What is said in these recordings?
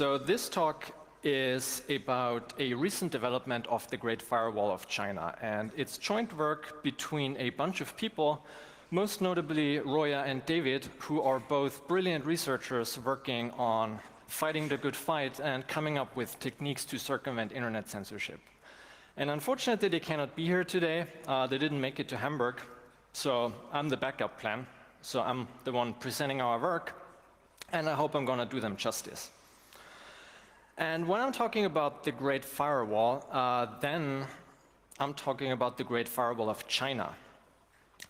So this talk is about a recent development of the Great Firewall of China, and it's joint work between a bunch of people, most notably Roya and David, who are both brilliant researchers working on fighting the good fight and coming up with techniques to circumvent internet censorship. And unfortunately, they cannot be here today. They didn't make it to Hamburg, so I'm the backup plan. So I'm the one presenting our work, and I hope I'm going to do them justice. And when I'm talking about the Great Firewall, then I'm talking about the Great Firewall of China.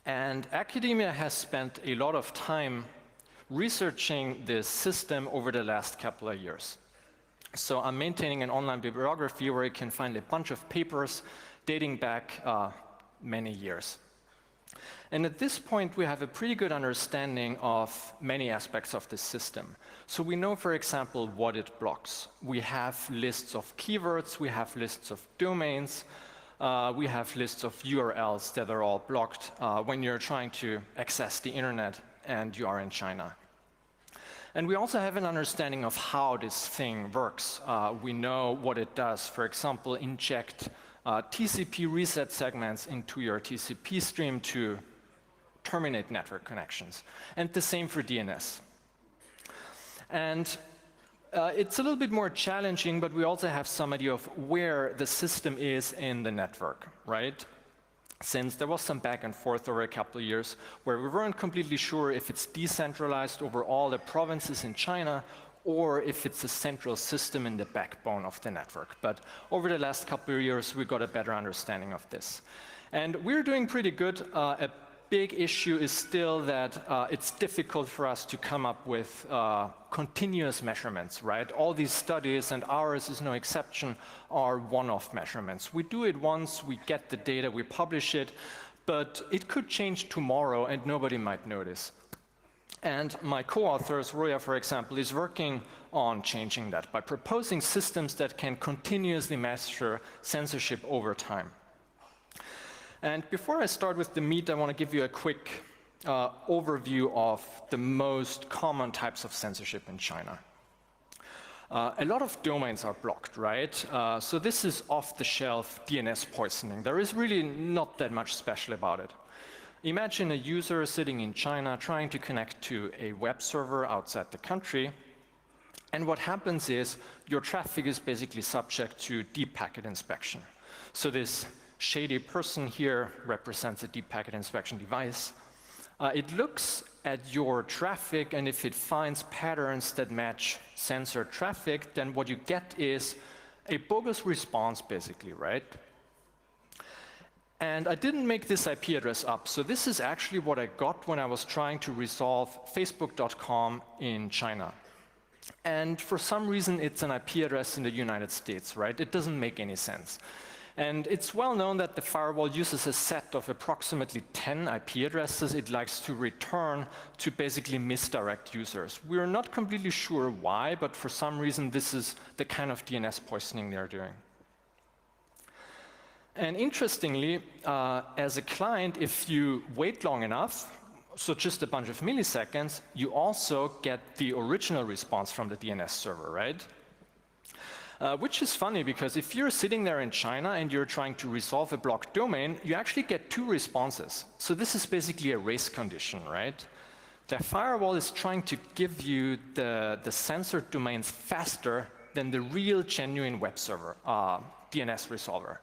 And academia has spent a lot of time researching this system over the last couple of years. So I'm maintaining an online bibliography where you can find a bunch of papers dating back many years. And at this point, we have a pretty good understanding of many aspects of this system. So we know, for example, what it blocks. We have lists of keywords, we have lists of domains, we have lists of URLs that are all blocked when you're trying to access the internet and you are in China. And we also have an understanding of how this thing works. We know what it does. For example, inject TCP reset segments into your TCP stream to terminate network connections. And the same for DNS. And it's a little bit more challenging, but we also have some idea of where the system is in the network, right? Since there was some back and forth over a couple of years where we weren't completely sure if it's decentralized over all the provinces in China or if it's a central system in the backbone of the network. But over the last couple of years, we got a better understanding of this. And we're doing pretty good. A big issue is still that it's difficult for us to come up with continuous measurements, right? All these studies, and ours is no exception, are one-off measurements. We do it once, we get the data, we publish it, but it could change tomorrow and nobody might notice. And my co-authors, Roya, for example, is working on changing that by proposing systems that can continuously measure censorship over time. And before I start with the meat, I want to give you a quick overview of the most common types of censorship in China. A lot of domains are blocked, right? So this is off-the-shelf DNS poisoning. There is really not that much special about it. Imagine a user sitting in China trying to connect to a web server outside the country, and what happens is your traffic is basically subject to deep packet inspection. So this shady person here represents a deep packet inspection device. It looks at your traffic, and if it finds patterns that match censored traffic, then what you get is a bogus response, basically, right? And I didn't make this IP address up, so this is actually what I got when I was trying to resolve Facebook.com in China. And for some reason, it's an IP address in the United States, right? It doesn't make any sense. And it's well known that the firewall uses a set of approximately 10 IP addresses it likes to return to basically misdirect users. We're not completely sure why, but for some reason, this is the kind of DNS poisoning they're doing. And interestingly, as a client, if you wait long enough, so just a bunch of milliseconds, you also get the original response from the DNS server, right? Which is funny, because if you're sitting there in China and you're trying to resolve a blocked domain, you actually get two responses. So this is basically a race condition, right? The firewall is trying to give you the censored domains faster than the real, genuine web server, DNS resolver.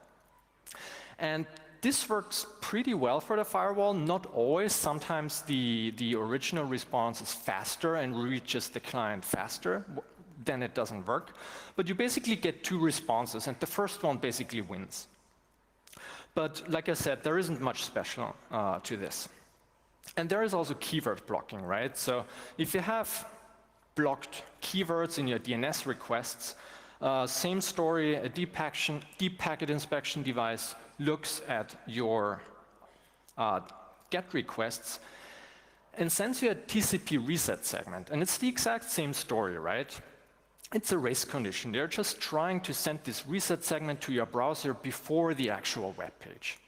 And this works pretty well for the firewall, not always. Sometimes the original response is faster and reaches the client faster. Then it doesn't work. But you basically get two responses, and the first one basically wins. But like I said, there isn't much special to this. And there is also keyword blocking, right? So if you have blocked keywords in your DNS requests, same story, a deep packet inspection device looks at your GET requests and sends you a TCP reset segment. And it's the exact same story, right? It's a race condition. They're just trying to send this reset segment to your browser before the actual web page.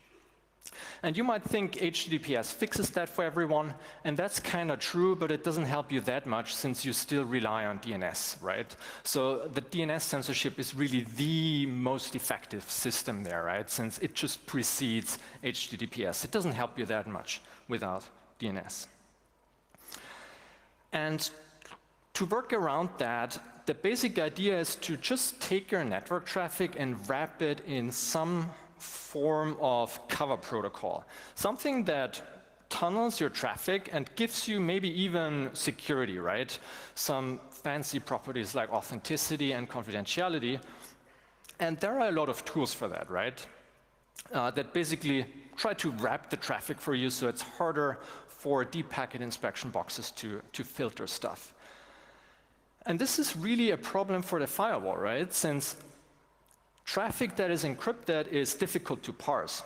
And you might think HTTPS fixes that for everyone, and that's kind of true, but it doesn't help you that much since you still rely on DNS, right? So the DNS censorship is really the most effective system there, right? Since it just precedes HTTPS. It doesn't help you that much without DNS. And to work around that, the basic idea is to just take your network traffic and wrap it in some form of cover protocol, something that tunnels your traffic and gives you maybe even security, right? Some fancy properties like authenticity and confidentiality. And there are a lot of tools for that, right? That basically try to wrap the traffic for you so it's harder for deep packet inspection boxes to filter stuff. And this is really a problem for the firewall, right? Since traffic that is encrypted is difficult to parse.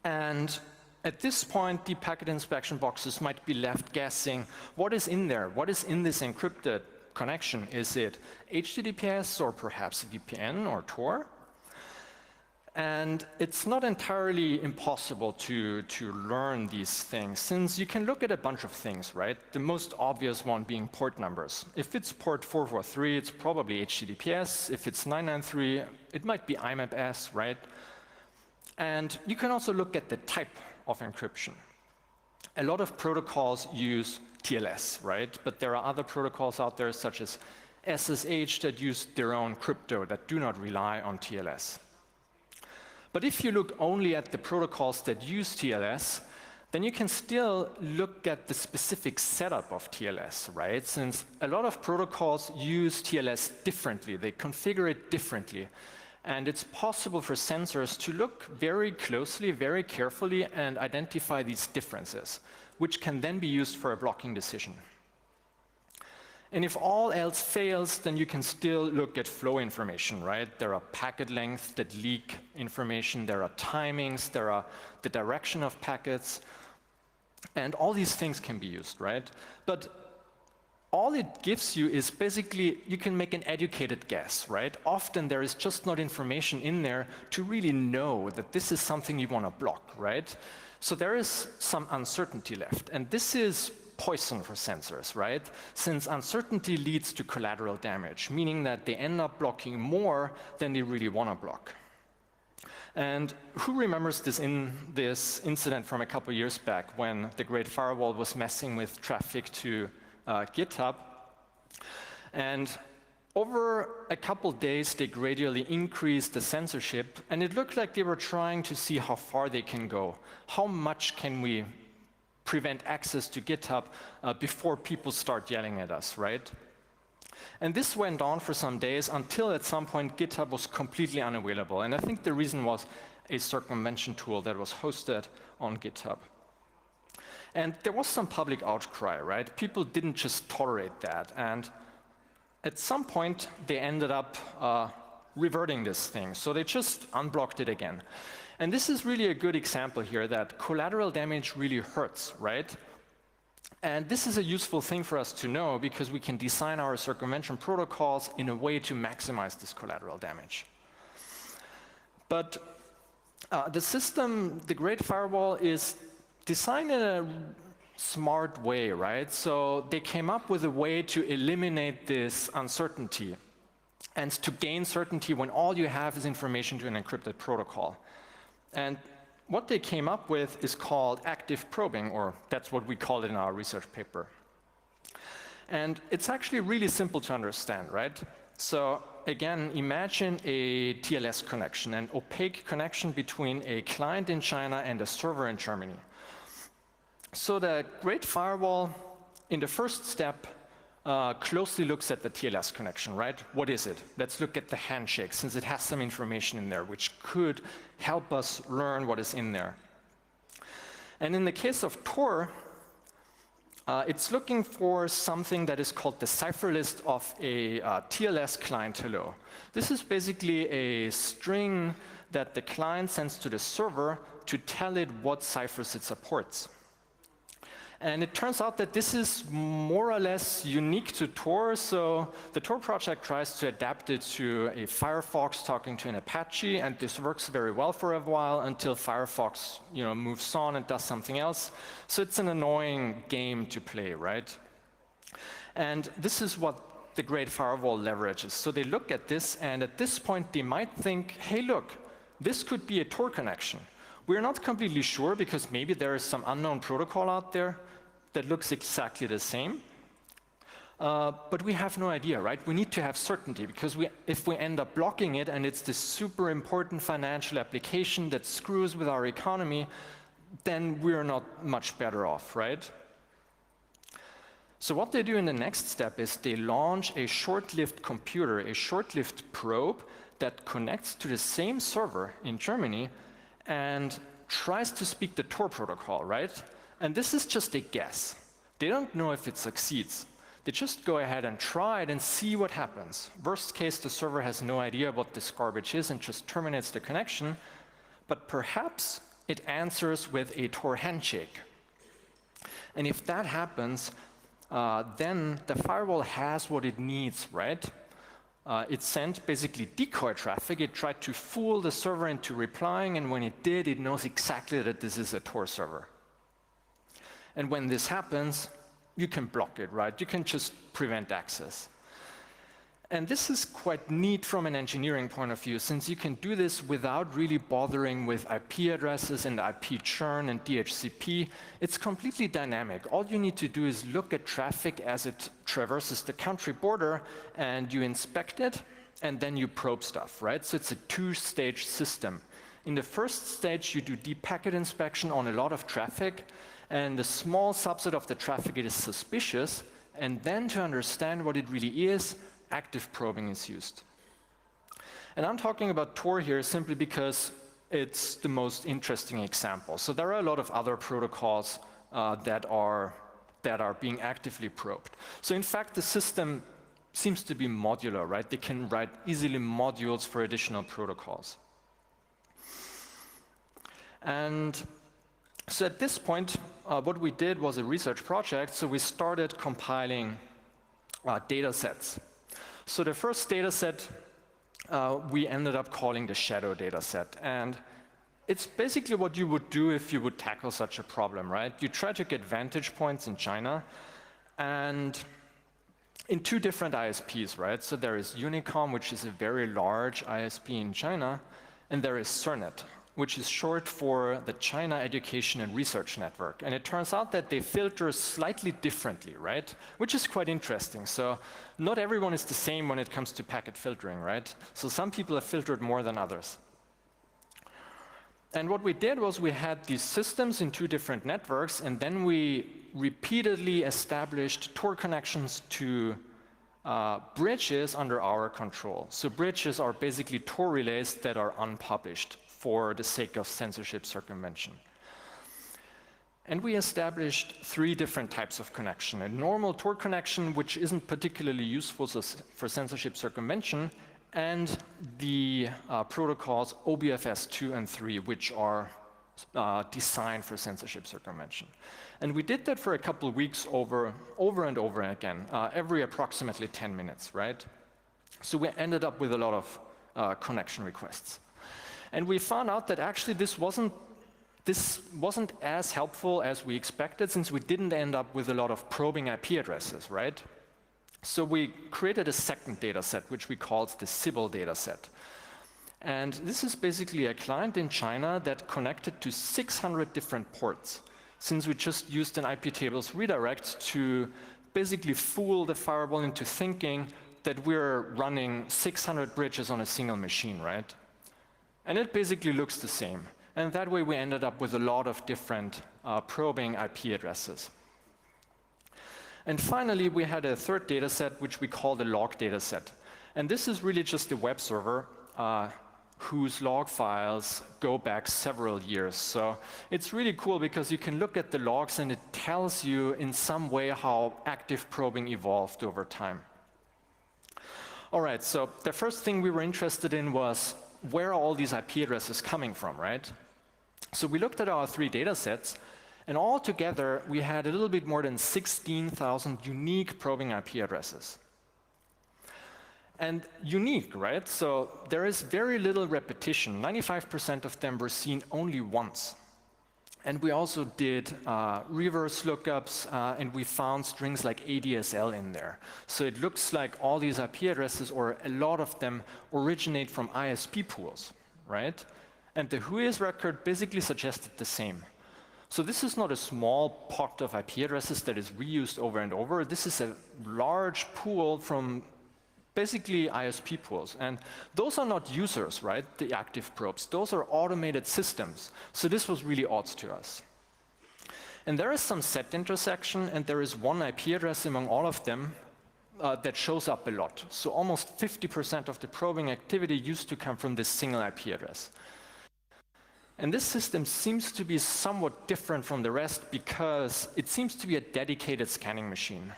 And at this point, deep packet inspection boxes might be left guessing, what is in there? What is in this encrypted connection? Is it HTTPS or perhaps VPN or Tor? And it's not entirely impossible to learn these things, since you can look at a bunch of things, right? The most obvious one being port numbers. If it's port 443, it's probably HTTPS. If it's 993, it might be IMAP-S, right? And you can also look at the type of encryption. A lot of protocols use TLS, right? But there are other protocols out there, such as SSH, that use their own crypto, that do not rely on TLS. But if you look only at the protocols that use TLS, then you can still look at the specific setup of TLS, right? Since a lot of protocols use TLS differently, they configure it differently. And it's possible for sensors to look very closely, very carefully, and identify these differences, which can then be used for a blocking decision. And if all else fails, then you can still look at flow information, right? There are packet lengths that leak information, there are timings, there are the direction of packets, and all these things can be used, right? But all it gives you is basically, you can make an educated guess, right? Often there is just not information in there to really know that this is something you want to block, right? So there is some uncertainty left, and this is poison for sensors, right? Since uncertainty leads to collateral damage, meaning that they end up blocking more than they really want to block. And who remembers this incident from a couple years back when the Great Firewall was messing with traffic to GitHub? And over a couple days, they gradually increased the censorship, and it looked like they were trying to see how far they can go. How much can we prevent access to GitHub before people start yelling at us, right? And this went on for some days until at some point GitHub was completely unavailable. And I think the reason was a circumvention tool that was hosted on GitHub. And there was some public outcry, right? People didn't just tolerate that. And at some point, they ended up reverting this thing. So they just unblocked it again. And this is really a good example here that collateral damage really hurts, right? And this is a useful thing for us to know because we can design our circumvention protocols in a way to maximize this collateral damage. But the system, the Great Firewall, is designed in a smart way, right? So they came up with a way to eliminate this uncertainty and to gain certainty when all you have is information to an encrypted protocol. And what they came up with is called active probing, or that's what we call it in our research paper. And it's actually really simple to understand, right? So again, imagine a TLS connection, an opaque connection between a client in China and a server in Germany. So the Great Firewall, in the first step, closely looks at the TLS connection, right? What is it? Let's look at the handshake, since it has some information in there, which could help us learn what is in there. And in the case of Tor, it's looking for something that is called the cipher list of a TLS client hello. This is basically a string that the client sends to the server to tell it what ciphers it supports. And it turns out that this is more or less unique to Tor. So the Tor project tries to adapt it to a Firefox talking to an Apache, and this works very well for a while until Firefox, moves on and does something else. So it's an annoying game to play, right? And this is what the Great Firewall leverages. So they look at this, and at this point they might think, hey, look, this could be a Tor connection. We're not completely sure because maybe there is some unknown protocol out there that looks exactly the same. But we have no idea, right? We need to have certainty because if we end up blocking it and it's this super important financial application that screws with our economy, then we're not much better off, right? So what they do in the next step is they launch a short-lived computer, a short-lived probe that connects to the same server in Germany and tries to speak the Tor protocol, right? And this is just a guess. They don't know if it succeeds. They just go ahead and try it and see what happens. Worst case, the server has no idea what this garbage is and just terminates the connection. But perhaps it answers with a Tor handshake. And if that happens, then the firewall has what it needs, right? It sent basically decoy traffic. It tried to fool the server into replying, and when it did, it knows exactly that this is a Tor server. And when this happens, you can block it, right? You can just prevent access. And this is quite neat from an engineering point of view, since you can do this without really bothering with IP addresses and IP churn and DHCP. It's completely dynamic. All you need to do is look at traffic as it traverses the country border, and you inspect it, and then you probe stuff, right? So it's a two-stage system. In the first stage, you do deep packet inspection on a lot of traffic, and a small subset of the traffic is suspicious, and then to understand what it really is, active probing is used. And I'm talking about Tor here simply because it's the most interesting example. So there are a lot of other protocols that are being actively probed. So in fact, the system seems to be modular, right? They can write easily modules for additional protocols. And so at this point, what we did was a research project. So we started compiling data sets. So the first data set we ended up calling the shadow data set. And it's basically what you would do if you would tackle such a problem, right? You try to get vantage points in China and in two different ISPs, right? So there is Unicom, which is a very large ISP in China, and there is CERNET, which is short for the China Education and Research Network. And it turns out that they filter slightly differently, right? Which is quite interesting. So not everyone is the same when it comes to packet filtering, right? So some people have filtered more than others. And what we did was we had these systems in two different networks, and then we repeatedly established Tor connections to bridges under our control. So bridges are basically Tor relays that are unpublished for the sake of censorship circumvention. And we established three different types of connection. A normal Tor connection, which isn't particularly useful for censorship circumvention, and the protocols OBFS 2 and 3, which are designed for censorship circumvention. And we did that for a couple of weeks over and over again, every approximately 10 minutes, right? So we ended up with a lot of connection requests. And we found out that actually this wasn't as helpful as we expected, since we didn't end up with a lot of probing IP addresses, right? So we created a second data set, which we called the Sybil data set. And this is basically a client in China that connected to 600 different ports, since we just used an IP tables redirect to basically fool the firewall into thinking that we're running 600 bridges on a single machine, right? And it basically looks the same. And that way we ended up with a lot of different probing IP addresses. And finally, we had a third data set, which we call the log data set. And this is really just a web server whose log files go back several years. So it's really cool because you can look at the logs and it tells you in some way how active probing evolved over time. All right, so the first thing we were interested in was where are all these IP addresses coming from, right? So we looked at our three data sets, And altogether, we had a little bit more than 16,000 unique probing IP addresses. And unique, right? So there is very little repetition. 95% of them were seen only once. And we also did reverse lookups, and we found strings like ADSL in there. So it looks like all these IP addresses, or a lot of them, originate from ISP pools, right? And the Whois record basically suggested the same. So this is not a small pot of IP addresses that is reused over and over. This is a large pool from basically ISP pools. And those are not users, right, the active probes. Those are automated systems. So this was really odd to us. And there is some set intersection, and there is one IP address among all of them that shows up a lot. So almost 50% of the probing activity used to come from this single IP address. And this system seems to be somewhat different from the rest because it seems to be a dedicated scanning machine.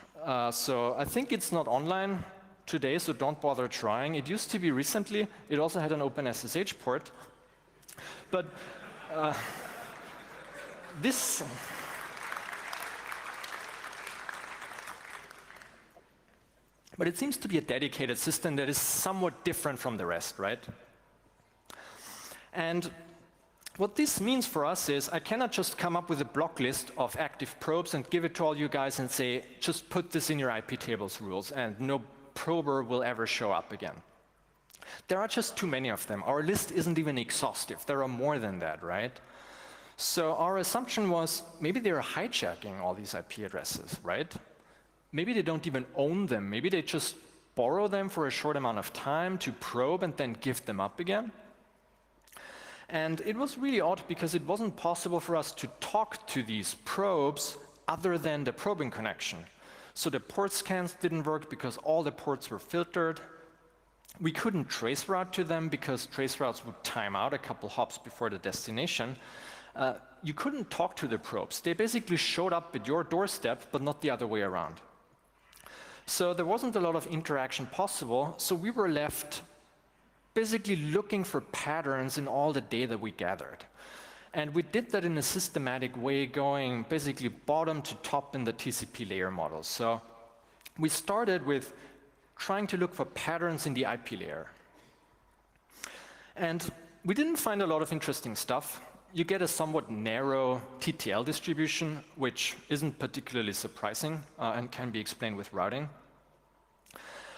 So I think it's not online today, so don't bother trying. It used to be recently. It also had an OpenSSH port. But But it seems to be a dedicated system that is somewhat different from the rest, right? And what this means for us is I cannot just come up with a block list of active probes and give it to all you guys and say, just put this in your IP tables rules, and no prober will ever show up again. There are just too many of them. Our list isn't even exhaustive. There are more than that, right? So our assumption was maybe they're hijacking all these IP addresses, right? Maybe they don't even own them. Maybe they just borrow them for a short amount of time to probe and then give them up again. And it was really odd because it wasn't possible for us to talk to these probes other than the probing connection. So the port scans didn't work because all the ports were filtered. We couldn't trace route to them because trace routes would time out a couple hops before the destination. You couldn't talk to the probes. They basically showed up at your doorstep, but not the other way around. So there wasn't a lot of interaction possible, so we were left basically looking for patterns in all the data we gathered. And we did that in a systematic way, going basically bottom to top in the TCP layer model. So we started with trying to look for patterns in the IP layer. And we didn't find a lot of interesting stuff. You get a somewhat narrow TTL distribution, which isn't particularly surprising and can be explained with routing.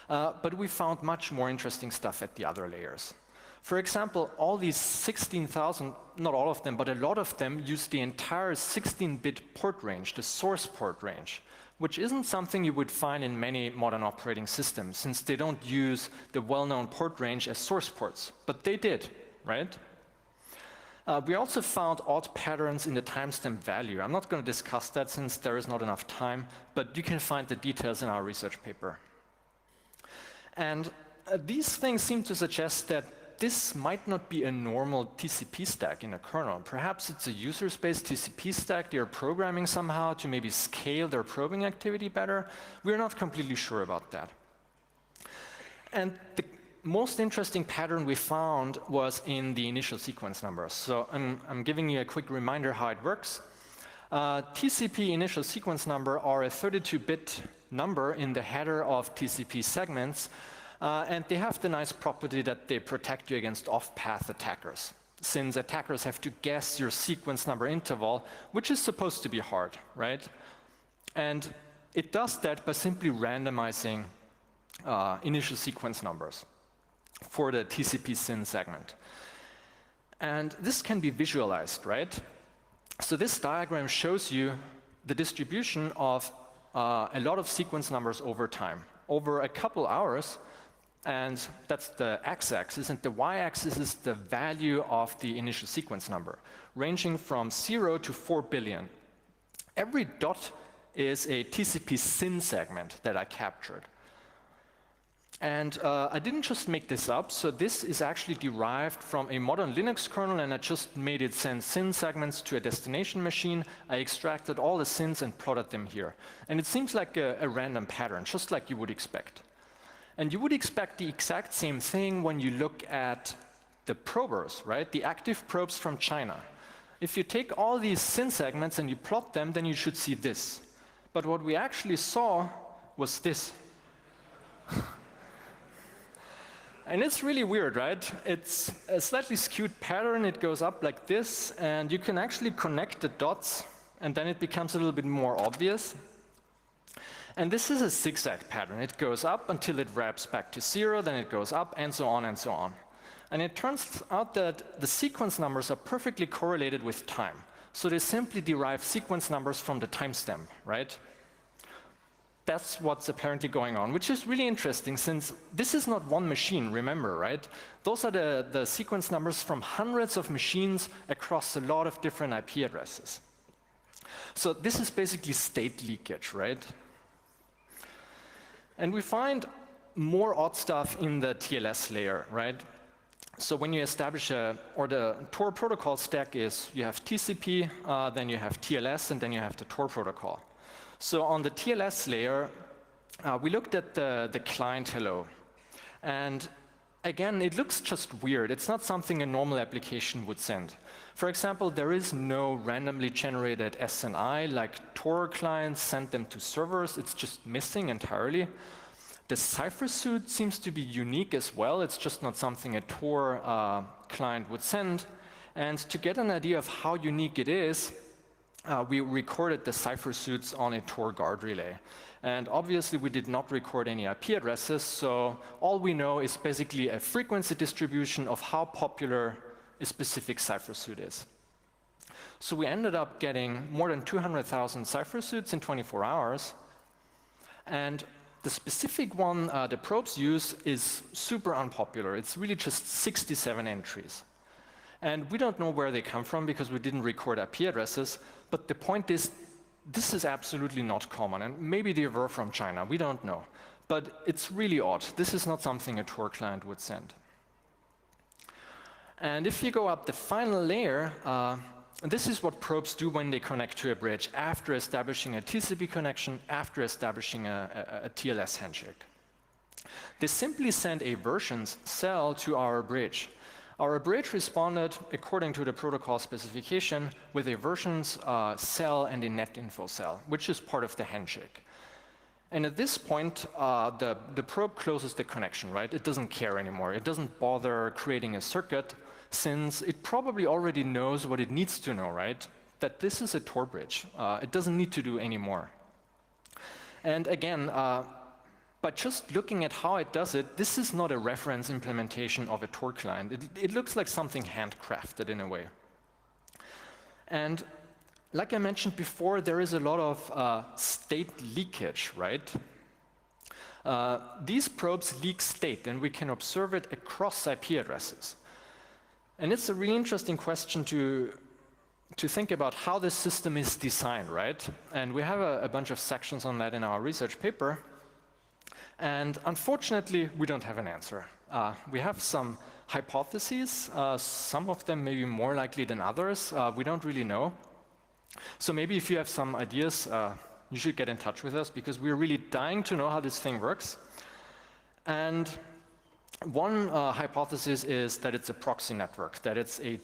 But we found much more interesting stuff at the other layers. For example, all these 16,000, not all of them, but a lot of them use the entire 16-bit port range, the source port range, which isn't something you would find in many modern operating systems, since they don't use the well-known port range as source ports. But they did, right? We also found odd patterns in the timestamp value. I'm not going to discuss that since there is not enough time, but you can find the details in our research paper. And these things seem to suggest that this might not be a normal TCP stack in a kernel. Perhaps it's a user space TCP stack they're programming somehow to maybe scale their probing activity better. We're not completely sure about that. And the most interesting pattern we found was in the initial sequence numbers. So I'm giving you a quick reminder how it works. TCP initial sequence number are a 32-bit number in the header of TCP segments, and they have the nice property that they protect you against off-path attackers, since attackers have to guess your sequence number interval, which is supposed to be hard, right? And it does that by simply randomizing initial sequence numbers for the TCP SYN segment. And this can be visualized, right? So this diagram shows you the distribution of a lot of sequence numbers over time, over a couple hours, and that's the x-axis, and the y-axis is the value of the initial sequence number, ranging from 0 to 4 billion. Every dot is a TCP SYN segment that I captured. And I didn't just make this up, so this is actually derived from a modern Linux kernel, and I just made it send SYN segments to a destination machine. I extracted all the SYNs and plotted them here. And it seems like a random pattern, just like you would expect. And you would expect the exact same thing when you look at the probers, right? The active probes from China. If you take all these SYN segments and you plot them, then you should see this. But what we actually saw was this. And it's really weird, right? It's a slightly skewed pattern. It goes up like this, and you can actually connect the dots, and then it becomes a little bit more obvious. And this is a zigzag pattern. It goes up until it wraps back to 0, then it goes up, and so on and so on. And it turns out that the sequence numbers are perfectly correlated with time. So they simply derive sequence numbers from the timestamp, right? That's what's apparently going on, which is really interesting since this is not one machine, remember, right? Those are the sequence numbers from hundreds of machines across a lot of different IP addresses. So this is basically state leakage, right? And we find more odd stuff in the TLS layer, right? So when you establish or the Tor protocol stack is, you have TCP, then you have TLS, and then you have the Tor protocol. So on the TLS layer, we looked at the client hello. And again, it looks just weird. It's not something a normal application would send. For example, there is no randomly generated SNI like Tor clients send them to servers. It's just missing entirely. The cipher suit seems to be unique as well. It's just not something a Tor client would send. And to get an idea of how unique it is, we recorded the cipher suits on a Tor guard relay. And obviously, we did not record any IP addresses, so all we know is basically a frequency distribution of how popular a specific cipher suit is. So we ended up getting more than 200,000 cipher suits in 24 hours. And the specific one the probes use is super unpopular. It's really just 67 entries. And we don't know where they come from because we didn't record IP addresses. But the point is, this is absolutely not common. And maybe they were from China. We don't know. But it's really odd. This is not something a Tor client would send. And if you go up the final layer, this is what probes do when they connect to a bridge after establishing a TCP connection, after establishing a TLS handshake. They simply send a versions cell to our bridge. Our bridge responded according to the protocol specification with a versions cell and a net info cell, which is part of the handshake. And at this point, the probe closes the connection, right? It doesn't care anymore. It doesn't bother creating a circuit since it probably already knows what it needs to know, right? That this is a Tor bridge. It doesn't need to do any more. And again, but just looking at how it does it, this is not a reference implementation of a Tor client. It looks like something handcrafted in a way. And like I mentioned before, there is a lot of state leakage, right? These probes leak state, and we can observe it across IP addresses. And it's a really interesting question to think about how this system is designed, right? And we have a bunch of sections on that in our research paper. And unfortunately, we don't have an answer. We have some hypotheses. Some of them may be more likely than others. We don't really know. So maybe if you have some ideas, you should get in touch with us because we're really dying to know how this thing works. And one hypothesis is that it's a proxy network, that it's a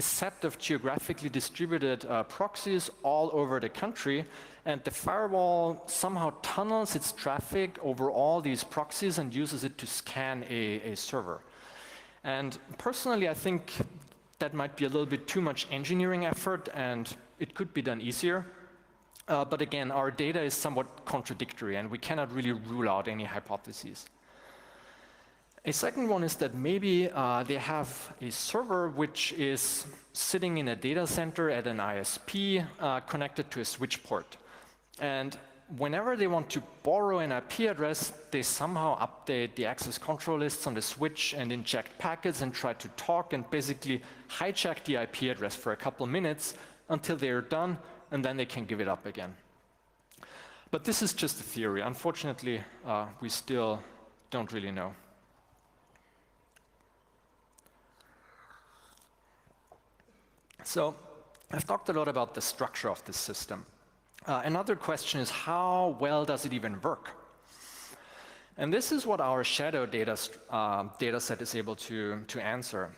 set of geographically distributed proxies all over the country, and the firewall somehow tunnels its traffic over all these proxies and uses it to scan a server. And personally, I think that might be a little bit too much engineering effort, and it could be done easier. But again, our data is somewhat contradictory, and we cannot really rule out any hypotheses. A second one is that maybe they have a server which is sitting in a data center at an ISP connected to a switch port. And whenever they want to borrow an IP address, they somehow update the access control lists on the switch and inject packets and try to talk and basically hijack the IP address for a couple of minutes until they are done, and then they can give it up again. But this is just a theory. Unfortunately, we still don't really know. So I've talked a lot about the structure of this system. Another question is, how well does it even work? And this is what our shadow data set is able to answer.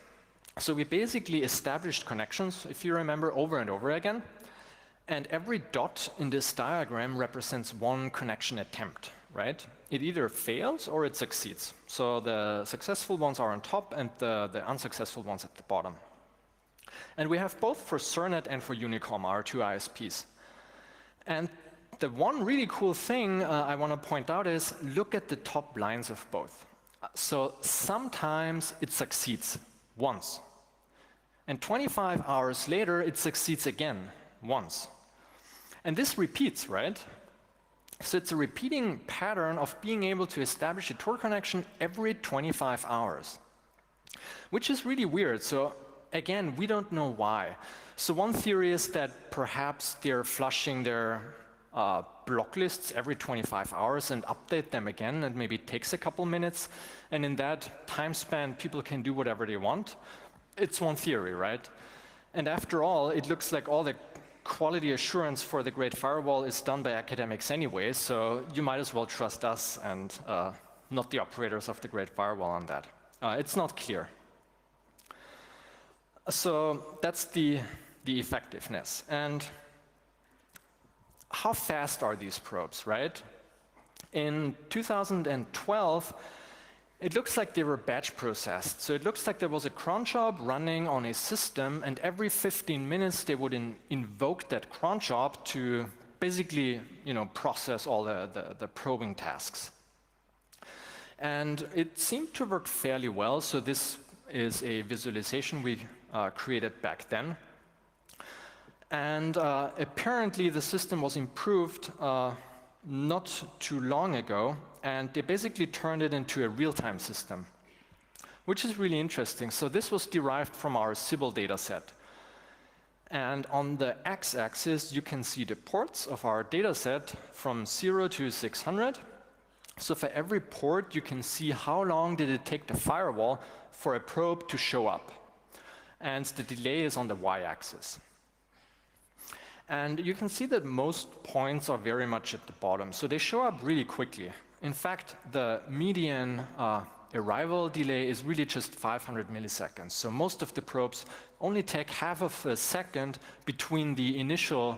So we basically established connections, if you remember, over and over again. And every dot in this diagram represents one connection attempt, right? It either fails or it succeeds. So the successful ones are on top and the unsuccessful ones at the bottom. And we have both for Cernet and for Unicom, our two ISPs. And the one really cool thing I want to point out is look at the top lines of both. So sometimes it succeeds once. And 25 hours later, it succeeds again once. And this repeats, right? So it's a repeating pattern of being able to establish a Tor connection every 25 hours, which is really weird. So again, we don't know why. So one theory is that perhaps they're flushing their block lists every 25 hours and update them again, and maybe it takes a couple minutes. And in that time span, people can do whatever they want. It's one theory, right? And after all, it looks like all the quality assurance for the Great Firewall is done by academics anyway, so you might as well trust us and not the operators of the Great Firewall on that. It's not clear. So that's the effectiveness. And how fast are these probes, right? In 2012, it looks like they were batch processed. So it looks like there was a cron job running on a system, and every 15 minutes they would invoke that cron job to basically, process all the probing tasks. And it seemed to work fairly well. So this is a visualization we created back then. And apparently the system was improved not too long ago, and they basically turned it into a real-time system, which is really interesting. So this was derived from our Sybil data set. And on the x-axis, you can see the ports of our data set from 0 to 600. So for every port, you can see how long did it take the firewall for a probe to show up. And the delay is on the y-axis. And you can see that most points are very much at the bottom. So they show up really quickly. In fact, the median arrival delay is really just 500 milliseconds. So most of the probes only take half of a second between the initial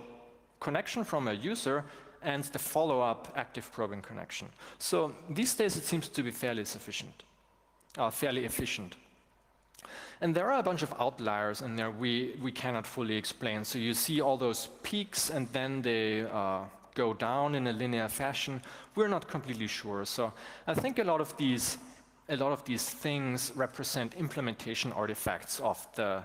connection from a user and the follow-up active probing connection. So these days it seems to be fairly efficient. And there are a bunch of outliers in there we cannot fully explain. So you see all those peaks and then they go down in a linear fashion. We're not completely sure. So I think a lot of these things represent implementation artifacts of the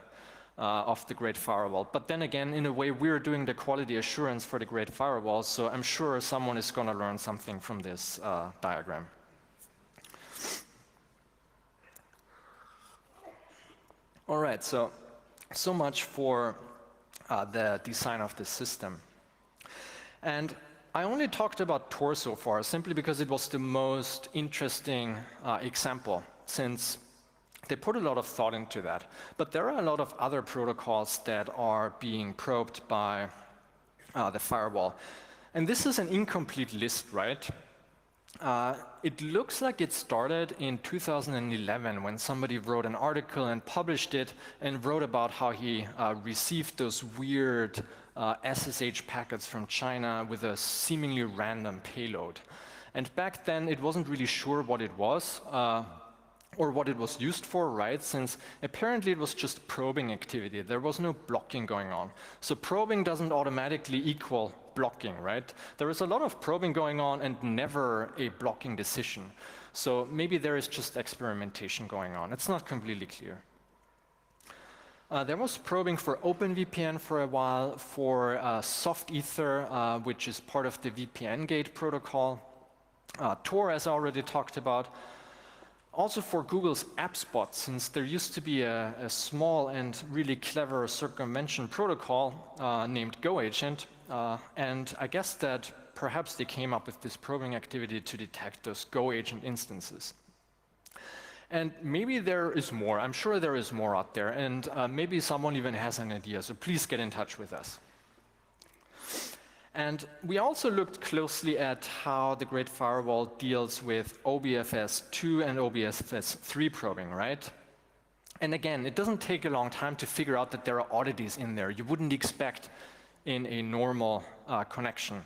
Great Firewall. But then again, in a way, we're doing the quality assurance for the Great Firewall. So I'm sure someone is going to learn something from this diagram. All right, so much for the design of the system. And I only talked about Tor so far, simply because it was the most interesting example, since they put a lot of thought into that. But there are a lot of other protocols that are being probed by the firewall. And this is an incomplete list, right? It looks like it started in 2011 when somebody wrote an article and published it and wrote about how he received those weird SSH packets from China with a seemingly random payload. And back then, it wasn't really sure what it was or what it was used for, right? Since apparently it was just probing activity. There was no blocking going on. So probing doesn't automatically equal blocking, right? There is a lot of probing going on and never a blocking decision. So maybe there is just experimentation going on. It's not completely clear. There was probing for OpenVPN for a while, for soft ether, which is part of the VPN gate protocol. Tor, as I already talked about. Also for Google's AppSpot, since there used to be a small and really clever circumvention protocol named GoAgent. And I guess that perhaps they came up with this probing activity to detect those GoAgent instances. And maybe there is more. I'm sure there is more out there. And maybe someone even has an idea. So please get in touch with us. And we also looked closely at how the Great Firewall deals with OBFS 2 and OBFS 3 probing, right? And again, it doesn't take a long time to figure out that there are oddities in there you wouldn't expect in a normal connection.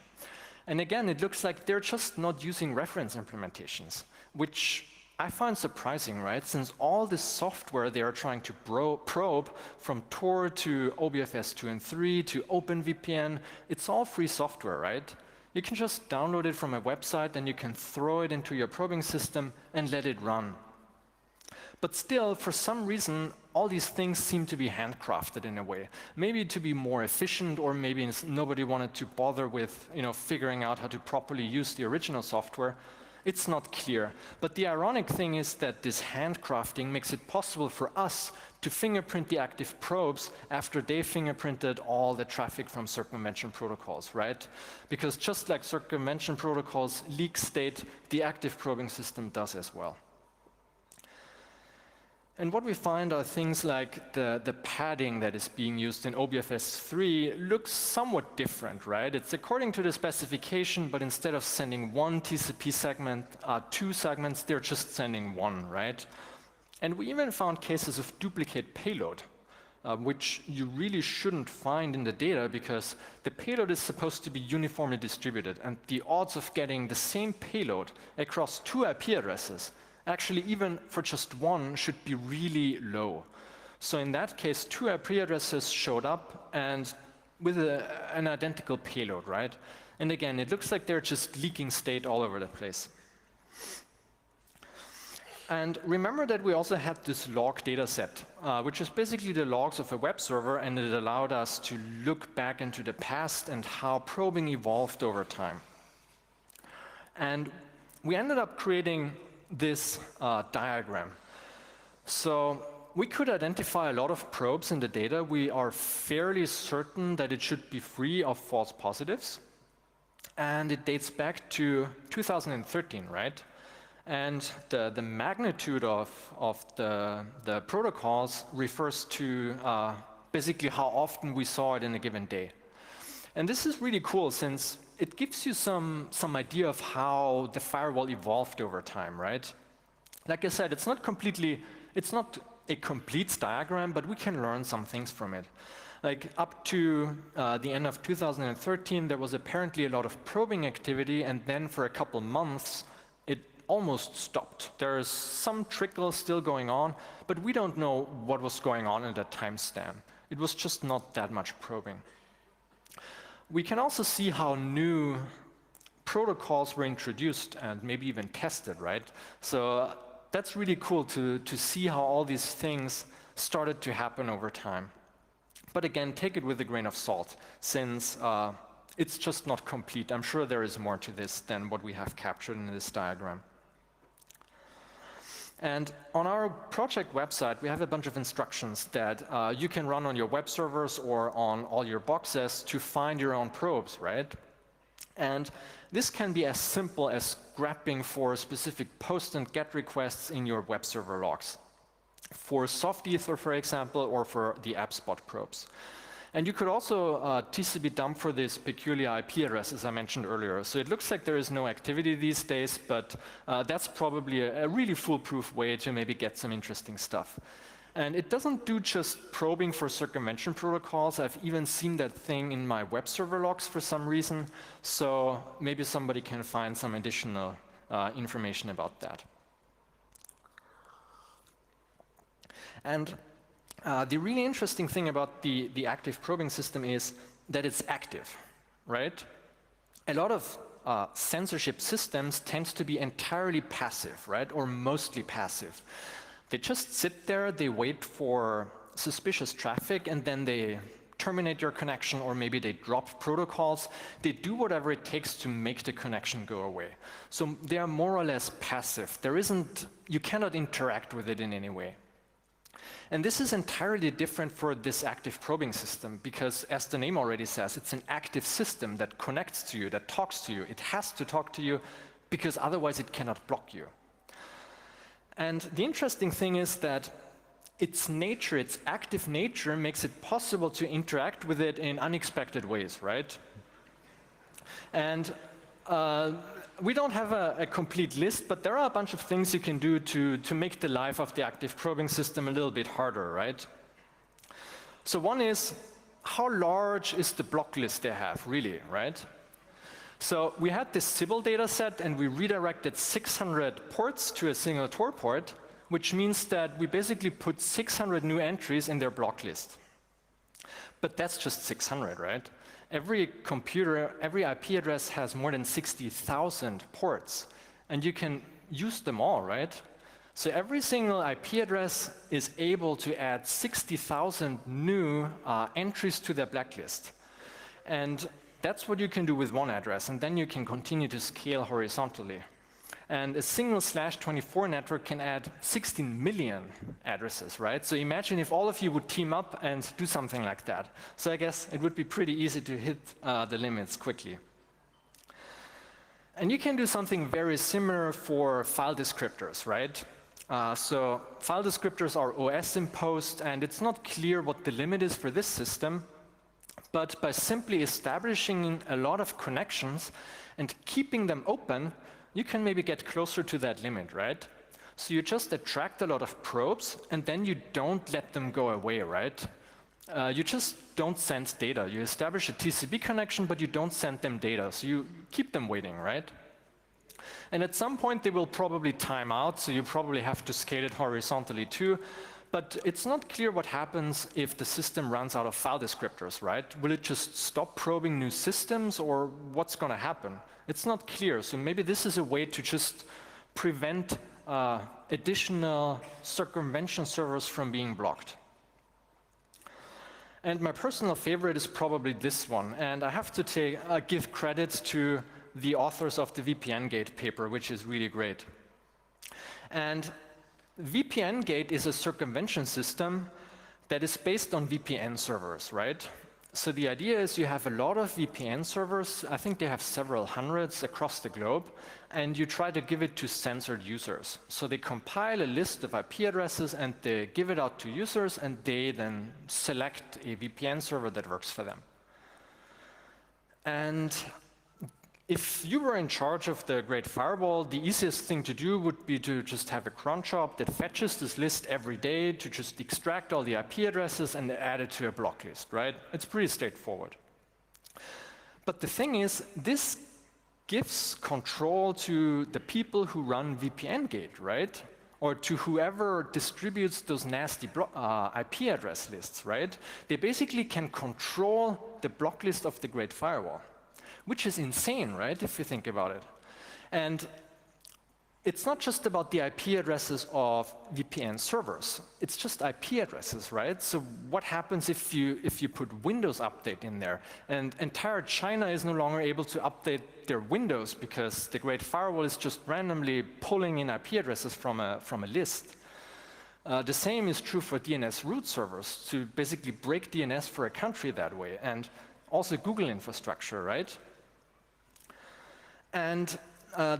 And again, it looks like they're just not using reference implementations, which I find surprising, right? Since all this software they are trying to probe, from Tor to OBFS 2 and 3 to OpenVPN, it's all free software, right? You can just download it from a website and you can throw it into your probing system and let it run. But still, for some reason, all these things seem to be handcrafted in a way. Maybe to be more efficient, or maybe nobody wanted to bother with figuring out how to properly use the original software. It's not clear. But the ironic thing is that this handcrafting makes it possible for us to fingerprint the active probes after they fingerprinted all the traffic from circumvention protocols, right? Because just like circumvention protocols leak state, the active probing system does as well. And what we find are things like the padding that is being used in OBFS 3 looks somewhat different, right? It's according to the specification, but instead of sending one TCP segment, 2 segments, they're just sending 1, right? And we even found cases of duplicate payload, which you really shouldn't find in the data because the payload is supposed to be uniformly distributed, and the odds of getting the same payload across 2 IP addresses, actually even for just 1, should be really low. So in that case, 2 IP addresses showed up and with an identical payload, right? And again, it looks like they're just leaking state all over the place. And remember that we also had this log data set, which is basically the logs of a web server, and it allowed us to look back into the past and how probing evolved over time. And we ended up creating this diagram. So we could identify a lot of probes in the data. We are fairly certain that it should be free of false positives. And it dates back to 2013, right? And the magnitude of the protocols refers to basically how often we saw it in a given day. And this is really cool since it gives you some idea of how the firewall evolved over time, right? Like I said, it's not a complete diagram, but we can learn some things from it. Like up to the end of 2013, there was apparently a lot of probing activity, and then for a couple months, it almost stopped. There's some trickle still going on, but we don't know what was going on in that time span. It was just not that much probing. We can also see how new protocols were introduced and maybe even tested, right? So that's really cool to see how all these things started to happen over time. But again, take it with a grain of salt, since it's just not complete. I'm sure there is more to this than what we have captured in this diagram. And on our project website, we have a bunch of instructions that you can run on your web servers or on all your boxes to find your own probes, right? And this can be as simple as grabbing for specific post and get requests in your web server logs, for soft ether, for example, or for the AppSpot probes. And you could also TCP dump for this peculiar IP address, as I mentioned earlier. So it looks like there is no activity these days, but that's probably a really foolproof way to maybe get some interesting stuff. And it doesn't do just probing for circumvention protocols. I've even seen that thing in my web server logs for some reason. So maybe somebody can find some additional information about that. And the really interesting thing about the active probing system is that it's active, right? A lot of censorship systems tend to be entirely passive, right? Or mostly passive. They just sit there, they wait for suspicious traffic, and then they terminate your connection, or maybe they drop protocols. They do whatever it takes to make the connection go away. So they are more or less passive. You cannot interact with it in any way. And this is entirely different for this active probing system, because as the name already says, it's an active system that connects to you, that talks to you. It has to talk to you, because otherwise it cannot block you. And the interesting thing is that its nature, its active nature, makes it possible to interact with it in unexpected ways, right? And we don't have a complete list, but there are a bunch of things you can do to make the life of the active probing system a little bit harder, right? So one is, how large is the block list they have, really, right? So we had this Sybil data set, and we redirected 600 ports to a single Tor port, which means that we basically put 600 new entries in their block list. But that's just 600, right? Every computer, every IP address has more than 60,000 ports, and you can use them all, right? So every single IP address is able to add 60,000 new entries to their blacklist. And that's what you can do with one address, and then you can continue to scale horizontally. And a single /24 network can add 16 million addresses, right? So imagine if all of you would team up and do something like that. So I guess it would be pretty easy to hit the limits quickly. And you can do something very similar for file descriptors, right? So file descriptors are OS imposed, and it's not clear what the limit is for this system. But by simply establishing a lot of connections and keeping them open, you can maybe get closer to that limit, right? So you just attract a lot of probes, and then you don't let them go away, right? You just don't send data. You establish a TCP connection, but you don't send them data. So you keep them waiting, right? And at some point, they will probably time out, so you probably have to scale it horizontally too. But it's not clear what happens if the system runs out of file descriptors, right? Will it just stop probing new systems, or what's going to happen? It's not clear, so maybe this is a way to just prevent additional circumvention servers from being blocked. And my personal favorite is probably this one, and I have to give credit to the authors of the VPN Gate paper, which is really great. And VPN Gate is a circumvention system that is based on VPN servers, right? So the idea is you have a lot of VPN servers. I think they have several hundreds across the globe, and you try to give it to censored users. So they compile a list of IP addresses, and they give it out to users, and they then select a VPN server that works for them. And if you were in charge of the Great Firewall, the easiest thing to do would be to just have a cron job that fetches this list every day to just extract all the IP addresses and add it to a block list, right? It's pretty straightforward. But the thing is, this gives control to the people who run VPN Gate, right? Or to whoever distributes those nasty IP address lists, right? They basically can control the block list of the Great Firewall, which is insane, right, if you think about it. And it's not just about the IP addresses of VPN servers. It's just IP addresses, right? So what happens if you put Windows Update in there? And entire China is no longer able to update their Windows because the Great Firewall is just randomly pulling in IP addresses from a list. The same is true for DNS root servers, to basically break DNS for a country that way, and also Google infrastructure, right? And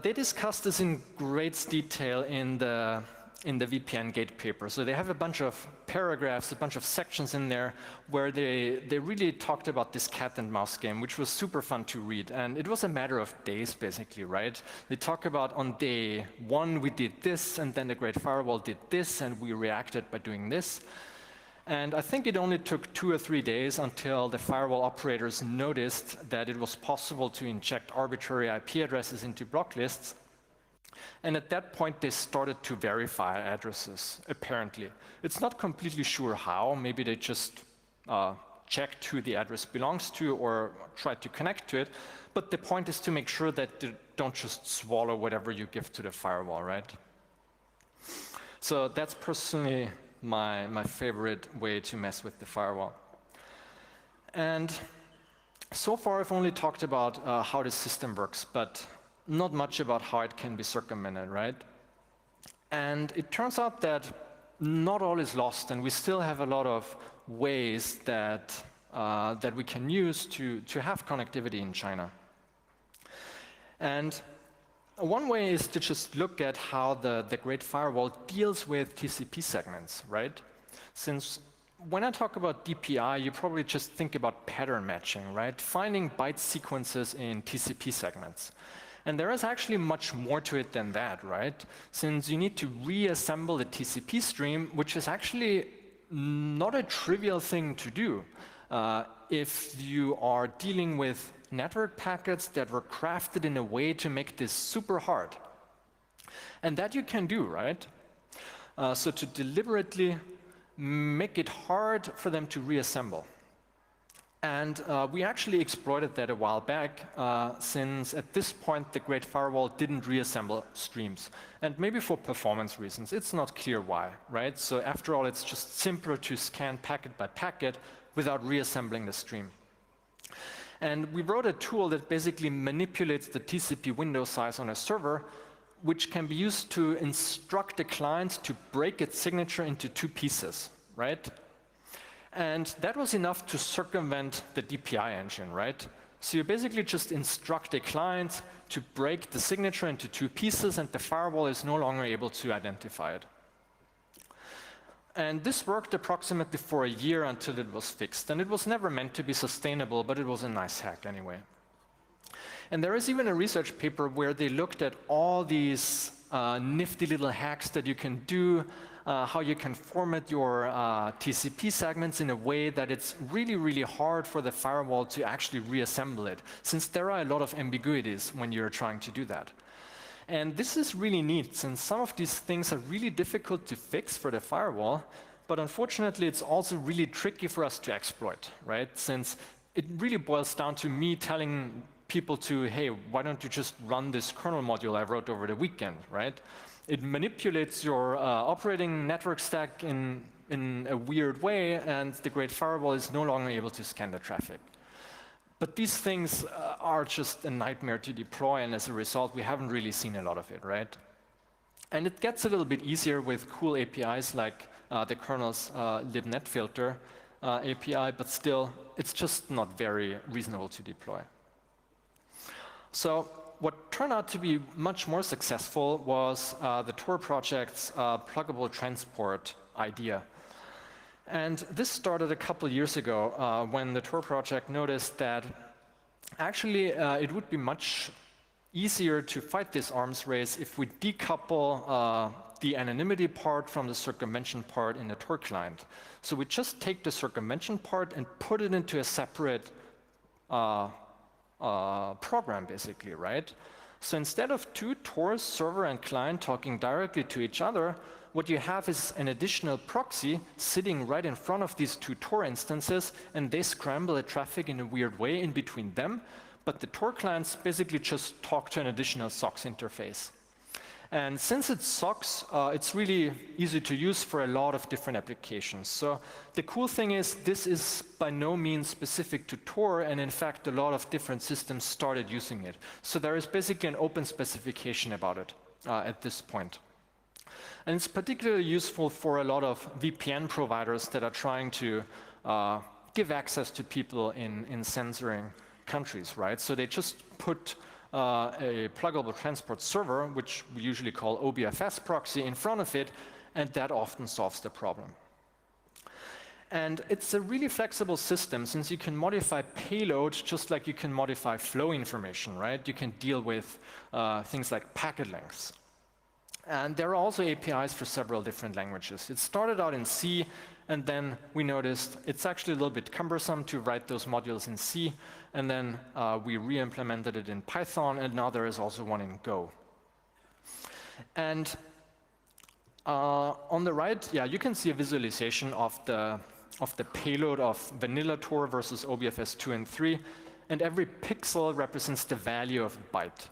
they discussed this in great detail in the VPN Gate paper. So they have a bunch of paragraphs, a bunch of sections in there where they really talked about this cat and mouse game, which was super fun to read. And it was a matter of days, basically, right? They talk about on day 1 we did this, and then the Great Firewall did this, and we reacted by doing this. And I think it only took 2 or 3 days until the firewall operators noticed that it was possible to inject arbitrary IP addresses into block lists. And at that point, they started to verify addresses, apparently. It's not completely sure how. Maybe they just checked who the address belongs to or tried to connect to it. But the point is to make sure that they don't just swallow whatever you give to the firewall, right? So that's personally my favorite way to mess with the firewall. And so far, I've only talked about how the system works, but not much about how it can be circumvented, right? And it turns out that not all is lost, and we still have a lot of ways that we can use to have connectivity in China. And one way is to just look at how the Great Firewall deals with TCP segments, right? Since when I talk about DPI, you probably just think about pattern matching, right? Finding byte sequences in TCP segments. And there is actually much more to it than that, right? Since you need to reassemble the TCP stream, which is actually not a trivial thing to do if you are dealing with network packets that were crafted in a way to make this super hard. And that you can do, right? So to deliberately make it hard for them to reassemble. And we actually exploited that a while back, since at this point the Great Firewall didn't reassemble streams. And maybe for performance reasons, it's not clear why, right? So after all, it's just simpler to scan packet by packet without reassembling the stream. And we wrote a tool that basically manipulates the TCP window size on a server, which can be used to instruct the client to break its signature into two pieces, right? And that was enough to circumvent the DPI engine, right? So you basically just instruct a client to break the signature into two pieces, and the firewall is no longer able to identify it. And this worked approximately for a year until it was fixed. And it was never meant to be sustainable, but it was a nice hack anyway. And there is even a research paper where they looked at all these nifty little hacks that you can do, how you can format your TCP segments in a way that it's really, really hard for the firewall to actually reassemble it, since there are a lot of ambiguities when you're trying to do that. And this is really neat, since some of these things are really difficult to fix for the firewall, but unfortunately it's also really tricky for us to exploit, right? Since it really boils down to me telling people to, hey, why don't you just run this kernel module I wrote over the weekend, right? It manipulates your operating network stack in a weird way, and the Great Firewall is no longer able to scan the traffic. But these things are just a nightmare to deploy, and as a result, we haven't really seen a lot of it, right? And it gets a little bit easier with cool APIs like the kernel's libnet filter API, but still, it's just not very reasonable to deploy. So what turned out to be much more successful was the Tor project's pluggable transport idea. And this started a couple years ago when the Tor project noticed that actually it would be much easier to fight this arms race if we decouple the anonymity part from the circumvention part in the Tor client. So we just take the circumvention part and put it into a separate program, basically, right? So instead of two Tors, server and client, talking directly to each other, what you have is an additional proxy sitting right in front of these two Tor instances, and they scramble the traffic in a weird way in between them, but the Tor clients basically just talk to an additional SOCKS interface. And since it's SOCKS, it's really easy to use for a lot of different applications. So the cool thing is this is by no means specific to Tor, and in fact, a lot of different systems started using it. So there is basically an open specification about it at this point. And it's particularly useful for a lot of VPN providers that are trying to give access to people in censoring countries, right? So they just put a pluggable transport server, which we usually call OBFS proxy, in front of it, and that often solves the problem. And it's a really flexible system, since you can modify payload just like you can modify flow information, right? You can deal with things like packet lengths. And there are also APIs for several different languages. It started out in C, and then we noticed it's actually a little bit cumbersome to write those modules in C, and then we re-implemented it in Python, and now there is also one in Go. And on the right, yeah, you can see a visualization of the payload of vanilla Tor versus OBFS 2 and 3, and every pixel represents the value of a byte.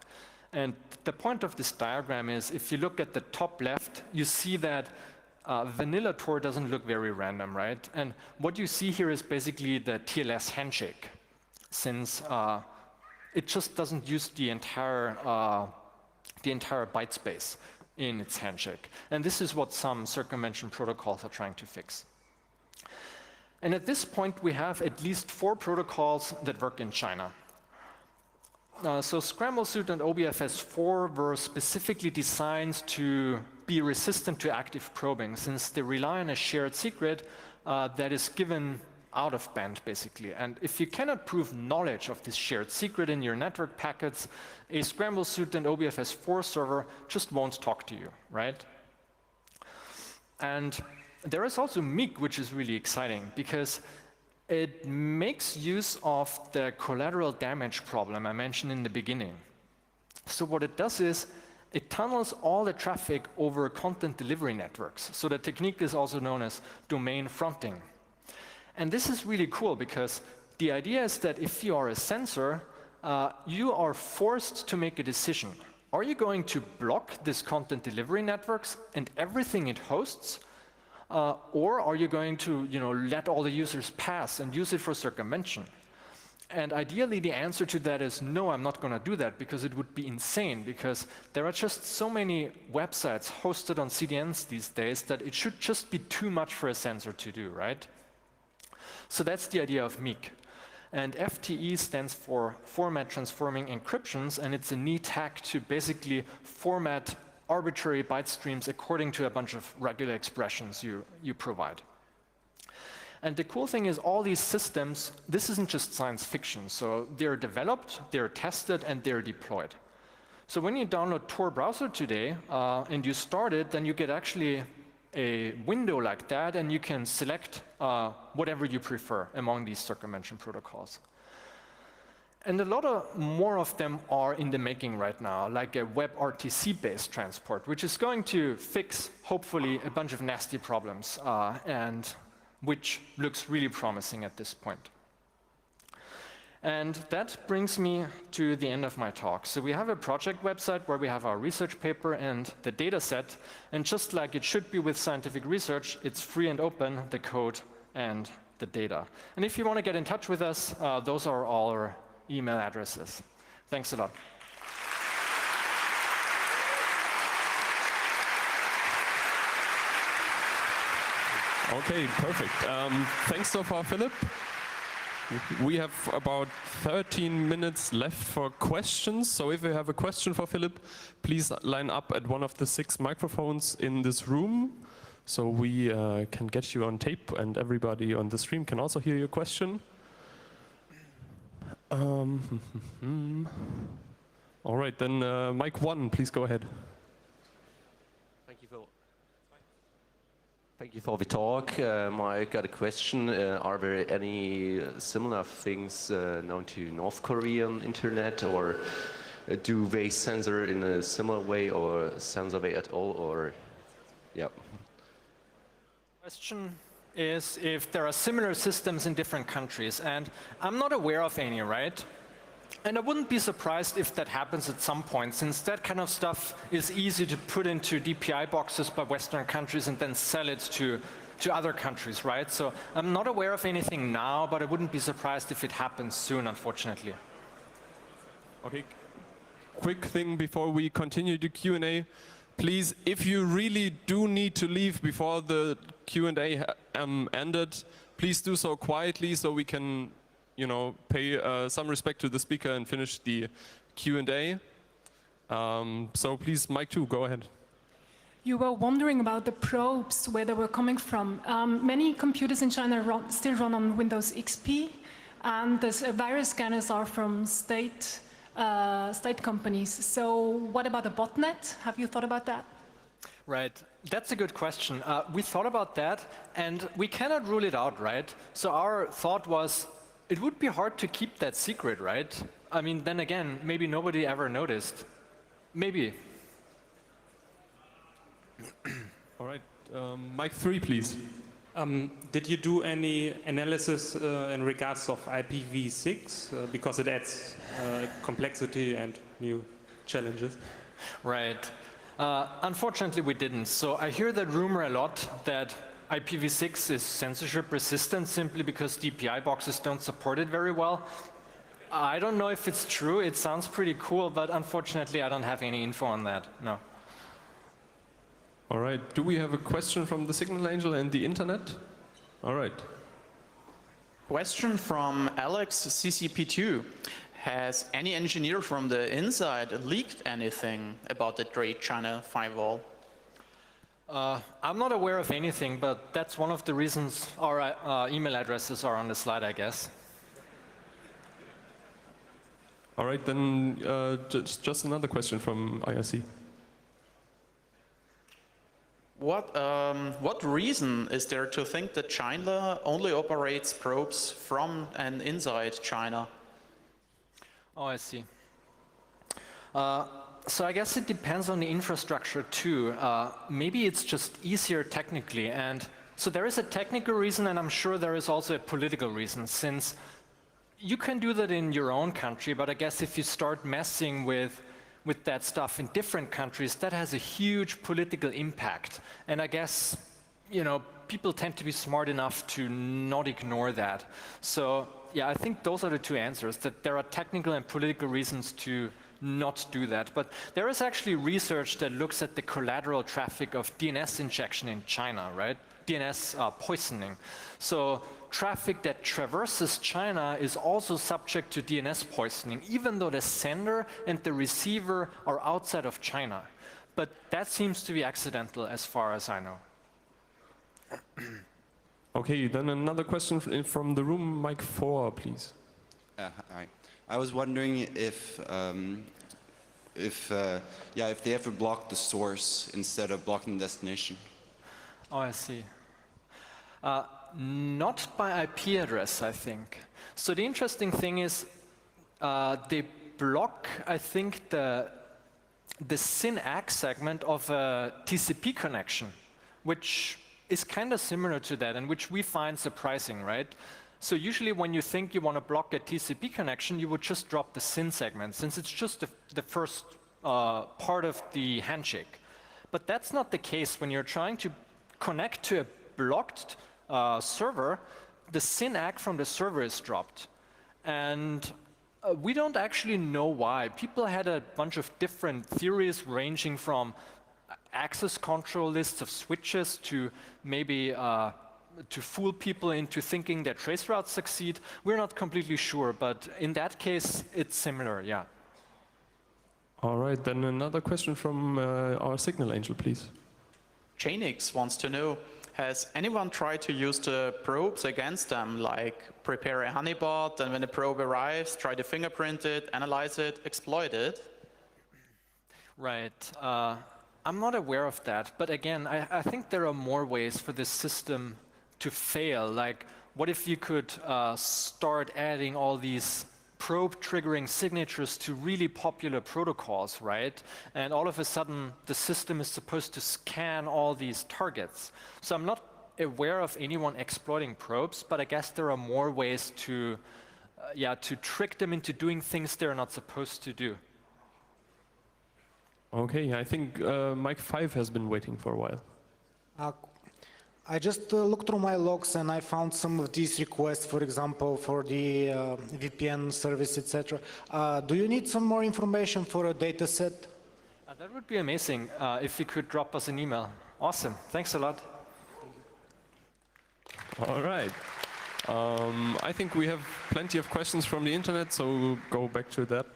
And the point of this diagram is, if you look at the top left, you see that vanilla Tor doesn't look very random, right? And what you see here is basically the TLS handshake, since it just doesn't use the entire byte space in its handshake. And this is what some circumvention protocols are trying to fix. And at this point, we have at least 4 protocols that work in China. So ScrambleSuit and OBFS4 were specifically designed to be resistant to active probing, since they rely on a shared secret, that is given out of band, basically. And if you cannot prove knowledge of this shared secret in your network packets, a scramble suit and OBFS4 server just won't talk to you, right? And there is also Meek, which is really exciting, because it makes use of the collateral damage problem I mentioned in the beginning. So what it does is, it tunnels all the traffic over content delivery networks. So the technique is also known as domain fronting. And this is really cool because the idea is that if you are a sensor, you are forced to make a decision. Are you going to block this content delivery networks and everything it hosts? Or are you going to let all the users pass and use it for circumvention? And ideally, the answer to that is no, I'm not going to do that, because it would be insane, because there are just so many websites hosted on CDNs these days that it should just be too much for a sensor to do, right? So that's the idea of Meek. And FTE stands for Format Transforming Encryptions, and it's a neat hack to basically format arbitrary byte streams according to a bunch of regular expressions you provide. And the cool thing is all these systems, this isn't just science fiction. So they're developed, they're tested, and they're deployed. So when you download Tor browser today and you start it, then you get actually a window like that, and you can select whatever you prefer among these circumvention protocols. And a lot more of them are in the making right now, like a WebRTC-based transport, which is going to fix, hopefully, a bunch of nasty problems, and which looks really promising at this point. And that brings me to the end of my talk. So we have a project website where we have our research paper and the data set. And just like it should be with scientific research, it's free and open, the code and the data. And if you want to get in touch with us, those are all our email addresses. Thanks a lot. Okay, perfect. Thanks so far, Philip. We have about 13 minutes left for questions. So if you have a question for Philip, please line up at one of the 6 microphones in this room, so we can get you on tape and everybody on the stream can also hear your question. All right, then mic 1, please go ahead. Thank you for the talk. I got a question. Are there any similar things known to North Korean internet, or do they censor in a similar way, or censor they at all, or yeah? Question is if there are similar systems in different countries, and I'm not aware of any, right? And I wouldn't be surprised if that happens at some point, since that kind of stuff is easy to put into DPI boxes by Western countries and then sell it to other countries, right? So I'm not aware of anything now, but I wouldn't be surprised if it happens soon, unfortunately. Okay, quick thing before we continue the Q&A. Please, if you really do need to leave before the Q&A ended, please do so quietly so we can pay some respect to the speaker and finish the Q&A. So please, mic 2, go ahead. You were wondering about the probes, where they were coming from. Many computers in China still run on Windows XP, and the virus scanners are from state companies. So what about the botnet? Have you thought about that? Right. That's a good question. We thought about that, and we cannot rule it out, right? So our thought was, it would be hard to keep that secret, right? I mean, then again, maybe nobody ever noticed. Maybe. All right, mic 3, please. Did you do any analysis in regards of IPv6? Because it adds complexity and new challenges. Right. Unfortunately, we didn't. So I hear that rumor a lot, that IPv6 is censorship resistant simply because DPI boxes don't support it very well. I don't know if it's true. It sounds pretty cool, but unfortunately I don't have any info on that, no. All right, do we have a question from the Signal Angel and the internet? All right. Question from Alex, CCP2. Has any engineer from the inside leaked anything about the Great China Firewall? I'm not aware of anything, but that's one of the reasons our email addresses are on the slide, I guess. All right, then just another question from IRC. What reason is there to think that China only operates probes from and inside China? Oh, I see. So I guess it depends on the infrastructure too. Maybe it's just easier technically. And so there is a technical reason, and I'm sure there is also a political reason, since you can do that in your own country, but I guess if you start messing with that stuff in different countries, that has a huge political impact. And I guess, you know, people tend to be smart enough to not ignore that. So yeah, I think those are the two answers, that there are technical and political reasons to not do that. But there is actually research that looks at the collateral traffic of DNS injection in China, right? DNS poisoning. So traffic that traverses China is also subject to DNS poisoning, even though the sender and the receiver are outside of China. But that seems to be accidental as far as I know. Okay, then another question from the room, mic 4, please. Hi. I was wondering if they ever block the source instead of blocking the destination. Oh, I see. Not by IP address, I think. So the interesting thing is they block, I think, the SYN-ACK segment of a TCP connection, which is kind of similar to that and which we find surprising, right? So usually when you think you want to block a TCP connection, you would just drop the SYN segment, since it's just the first part of the handshake. But that's not the case. When you're trying to connect to a blocked server, the SYN-ACK from the server is dropped. And we don't actually know why. People had a bunch of different theories ranging from access control lists of switches to maybe to fool people into thinking that trace routes succeed. We're not completely sure, but in that case, it's similar, yeah. All right, then another question from our Signal Angel, please. Chainix wants to know, has anyone tried to use the probes against them, like prepare a honeypot, and when the probe arrives, try to fingerprint it, analyze it, exploit it? Right. I'm not aware of that, but again, I think there are more ways for this system to fail. Like, what if you could start adding all these probe triggering signatures to really popular protocols, right? And all of a sudden, the system is supposed to scan all these targets. So I'm not aware of anyone exploiting probes, but I guess there are more ways to trick them into doing things they're not supposed to do. Okay, I think mic 5 has been waiting for a while. I just looked through my logs and I found some of these requests, for example, for the VPN service, etc. Do you need some more information for a data set? That would be amazing if you could drop us an email. Awesome, thanks a lot. All right. I think we have plenty of questions from the internet, so we'll go back to that.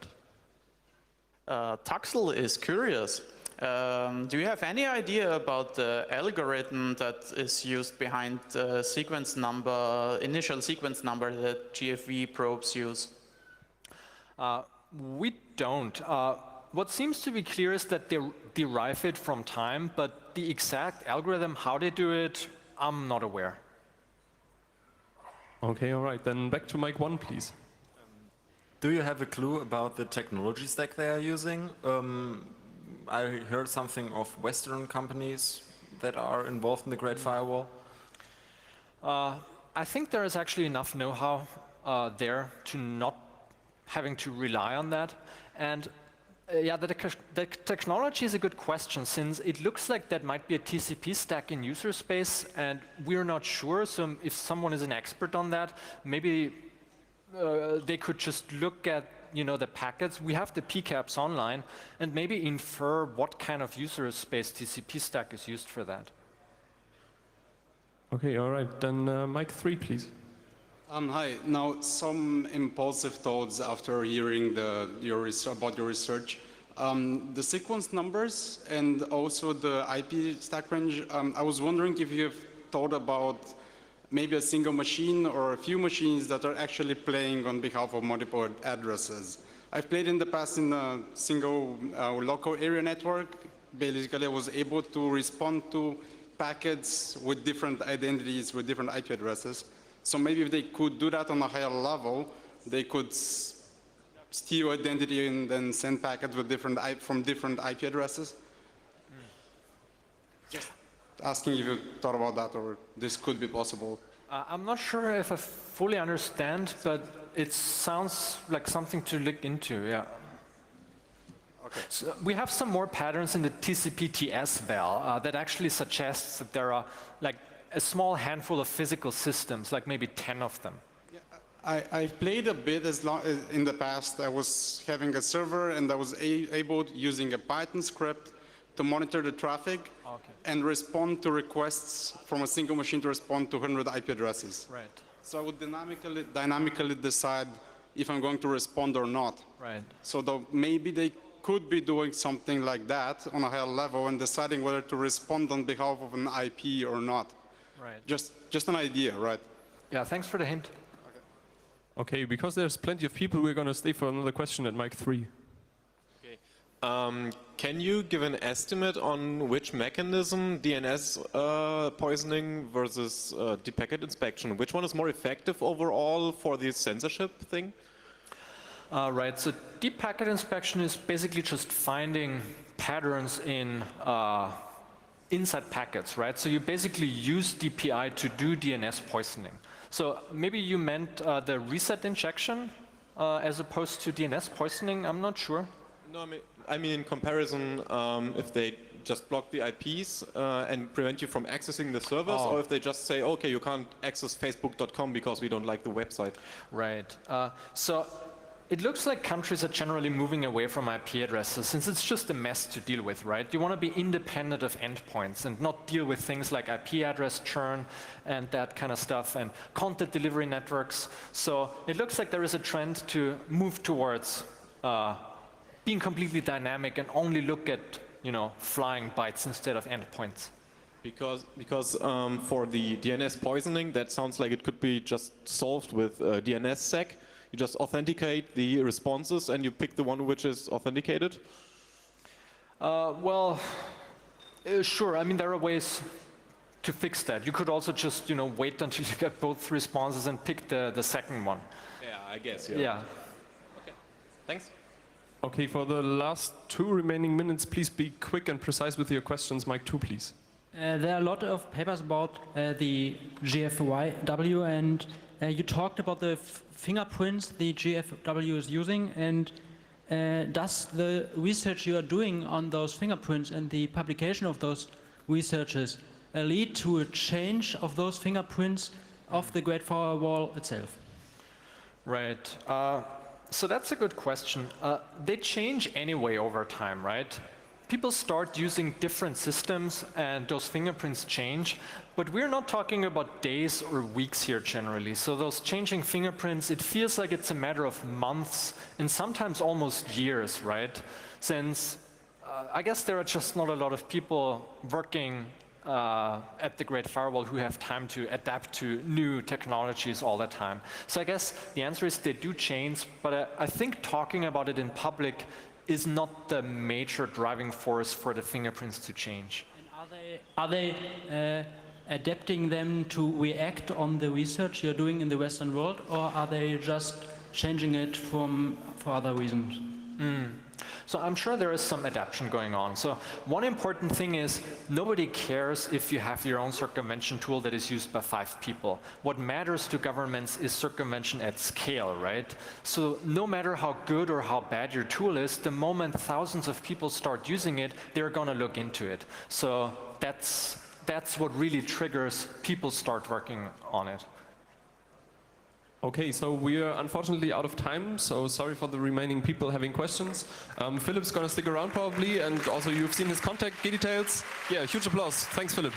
Tuxel is curious. Do you have any idea about the algorithm that is used behind the sequence number, initial sequence number that GFV probes use? We don't. What seems to be clear is that they derive it from time, but the exact algorithm, how they do it, I'm not aware. Okay, all right. Then back to mic 1, please. Do you have a clue about the technology stack they are using? I heard something of Western companies that are involved in the Great Firewall. I think there is actually enough know-how there to not having to rely on that. And yeah, the technology is a good question, since it looks like that might be a TCP stack in user space, and we're not sure. So if someone is an expert on that, maybe they could just look at the packets. We have the PCAPs online, and maybe infer what kind of user space TCP stack is used for that. Okay, all right. Then mic 3, please. Hi. Now, some impulsive thoughts after hearing about your research. The sequence numbers and also the IP stack range, I was wondering if you have thought about maybe a single machine or a few machines that are actually playing on behalf of multiple addresses. I've played in the past in a single local area network. Basically, I was able to respond to packets with different identities, with different IP addresses. So maybe if they could do that on a higher level, they could steal identity and then send packets with from different IP addresses. Just asking if you thought about that or this could be possible. I'm not sure if I fully understand, but it sounds like something to look into, yeah. Okay. So we have some more patterns in the TCP/TS val that actually suggests that there are like a small handful of physical systems, like maybe 10 of them. Yeah, I've played a bit in the past. I was having a server and I was able, using a Python script, to monitor the traffic and respond to requests from a single machine to respond to 100 IP addresses. Right. So I would dynamically decide if I'm going to respond or not. Right. So maybe they could be doing something like that on a higher level and deciding whether to respond on behalf of an IP or not. Right. Just an idea, right? Yeah, thanks for the hint. Okay, because there's plenty of people, we're going to stay for another question at mic 3. Can you give an estimate on which mechanism, DNS poisoning versus deep packet inspection, which one is more effective overall for the censorship thing? Right, so deep packet inspection is basically just finding patterns in inside packets, right? So you basically use DPI to do DNS poisoning. So maybe you meant the reset injection as opposed to DNS poisoning, I'm not sure. No, I mean in comparison, if they just block the IPs and prevent you from accessing the servers, or if they just say, okay, you can't access facebook.com because we don't like the website. Right. So it looks like countries are generally moving away from IP addresses since it's just a mess to deal with, right? You want to be independent of endpoints and not deal with things like IP address churn and that kind of stuff and content delivery networks. So it looks like there is a trend to move towards being completely dynamic and only look at, you know, flying bytes instead of endpoints. Because for the DNS poisoning, that sounds like it could be just solved with DNSSEC. You just authenticate the responses and you pick the one which is authenticated? Sure. I mean, there are ways to fix that. You could also just, you know, wait until you get both responses and pick the second one. Yeah, I guess, yeah. Yeah. Okay, thanks. Okay, for the last 2 remaining minutes, please be quick and precise with your questions. Mic 2, please. There are a lot of papers about the GFW, and you talked about the fingerprints the GFW is using, and does the research you are doing on those fingerprints and the publication of those researches lead to a change of those fingerprints of the Great Firewall itself? Right. So that's a good question. They change anyway over time, right? People start using different systems and those fingerprints change, but we're not talking about days or weeks here generally. So those changing fingerprints, it feels like it's a matter of months and sometimes almost years, right? Since I guess there are just not a lot of people working at the Great Firewall who have time to adapt to new technologies all the time. So I guess the answer is they do change, but I think talking about it in public is not the major driving force for the fingerprints to change. And are they adapting them to react on the research you're doing in the Western world, or are they just changing it for other reasons? So I'm sure there is some adaptation going on. So one important thing is nobody cares if you have your own circumvention tool that is used by 5 people. What matters to governments is circumvention at scale, right? So no matter how good or how bad your tool is, the moment thousands of people start using it, they're going to look into it. So that's what really triggers people start working on it. Okay, so we are unfortunately out of time, so sorry for the remaining people having questions. Philip's going to stick around probably, and also you've seen his contact details. Yeah, huge applause. Thanks, Philip.